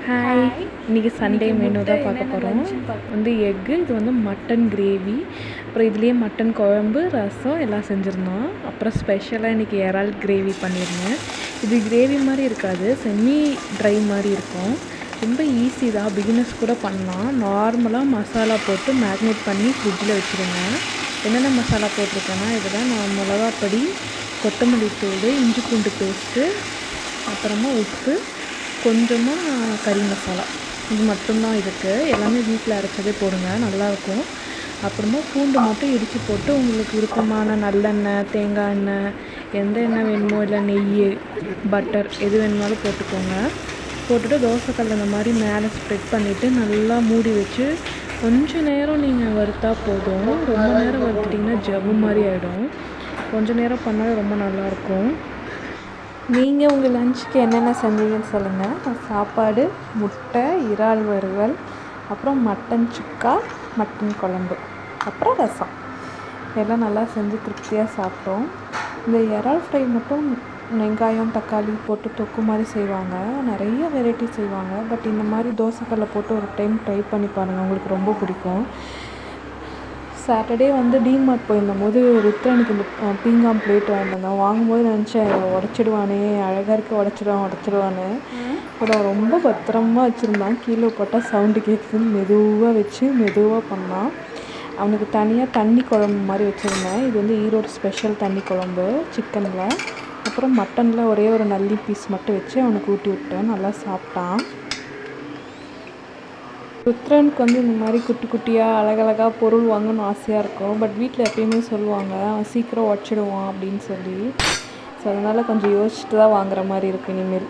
Hi, இன்றைக்கி Sunday menu தான் பார்க்க போகிறோம். வந்து எக்கு, இது வந்து மட்டன் கிரேவி, அப்புறம் இதுலேயே மட்டன் குழம்பு, ரசம் எல்லாம் செஞ்சுருந்தோம். அப்புறம் ஸ்பெஷலாக இன்றைக்கி இறால் கிரேவி பண்ணியிருந்தேன். இது கிரேவி மாதிரி இருக்காது, செமி ட்ரை மாதிரி இருக்கும். ரொம்ப ஈஸி தான், பிகினர்ஸ் கூட பண்ணலாம். நார்மலாக மசாலா போட்டு மேக்னேட் பண்ணி ஃப்ரிட்ஜில் வச்சுருங்க. என்னென்ன மசாலா போட்டிருக்கேன்னா, இதுதான் நான் மிளகாப்பொடி, கொத்தமல்லி தூள், இஞ்சி பூண்டு பேஸ்ட்டு, அப்புறமா உப்பு, கொஞ்சமாக கறி மசாலா, இது மட்டும்தான் இருக்குது. எல்லாமே வீட்டில் அரைச்சதே போடுங்க, நல்லாயிருக்கும். அப்புறமா பூண்டு மட்டும் இடித்து போட்டு உங்களுக்கு விருப்பமான நல்லெண்ணெய், தேங்காய் எண்ணெய், எந்த எண்ணெய் வேணுமோ, இல்லை நெய், பட்டர் எது வேணுமாலும் போட்டுக்கோங்க. போட்டுட்டு தோசைக்கல் இந்த மாதிரி மேலே ஸ்ப்ரெட் பண்ணிவிட்டு நல்லா மூடி வச்சு கொஞ்சம் நேரம் நீங்கள் வறுத்தா போதும். ரொம்ப நேரம் வறுத்துட்டிங்கன்னா ஜவ்வு மாதிரி ஆகிடும். கொஞ்சம் நேரம் பண்ணால் ரொம்ப நல்லாயிருக்கும். நீங்கள் உங்கள் லஞ்சுக்கு என்னென்ன செஞ்சீங்கன்னு சொல்லுங்கள். சாப்பாடு, முட்டை, இறால் வறுவல், அப்புறம் மட்டன் சுக்கா, மட்டன் குழம்பு, அப்புறம் ரசம், எல்லாம் நல்லா செஞ்சு திருப்தியாக சாப்பிட்டோம். இந்த இறால் ஃப்ரை மட்டும் வெங்காயம் தக்காளி போட்டு தொக்கு மாதிரி செய்வாங்க, நிறைய வெரைட்டி செய்வாங்க. பட் இந்த மாதிரி தோசைக்கல்லை போட்டு ஒரு டைம் ட்ரை பண்ணி பாருங்கள், உங்களுக்கு ரொம்ப பிடிக்கும். சாட்டர்டே வந்து டிமார்ட் போயிருந்தபோது ருத்ரனுக்கு இந்த பீங்காம் பிளேட் வாங்கியிருந்தேன். வாங்கும்போது நினச்சேன் உடச்சிடுவானே, அழகாக இருக்க உடச்சிடுவான்னு. அப்புறம் ரொம்ப பத்திரமா வச்சுருந்தான். கீழே போட்டால் சவுண்டு கேட்குதுன்னு மெதுவாக வச்சு மெதுவாக பண்ணான். அவனுக்கு தனியாக தண்ணி குழம்பு மாதிரி வச்சுருந்தேன். இது வந்து ஈரோடு ஸ்பெஷல் தண்ணி குழம்பு சிக்கனில். அப்புறம் மட்டனில் ஒரே ஒரு நல்லி பீஸ் மட்டும் வச்சு அவனுக்கு ஊட்டி விட்டேன். நல்லா சாப்பிட்டான். ருத்ரனுக்கு வந்து இந்த மாதிரி குட்டி குட்டியாக அழகழகாக பொருள் வாங்கணும்னு ஆசையாக இருக்கும். பட் வீட்டில் எப்பயுமே சொல்லுவாங்க, அவன் சீக்கிரம் உடச்சிடுவான் அப்படின்னு சொல்லி. ஸோ அதனால் கொஞ்சம் யோசிச்சுட்டு தான் வாங்குற மாதிரி இருக்குது இனிமேல்.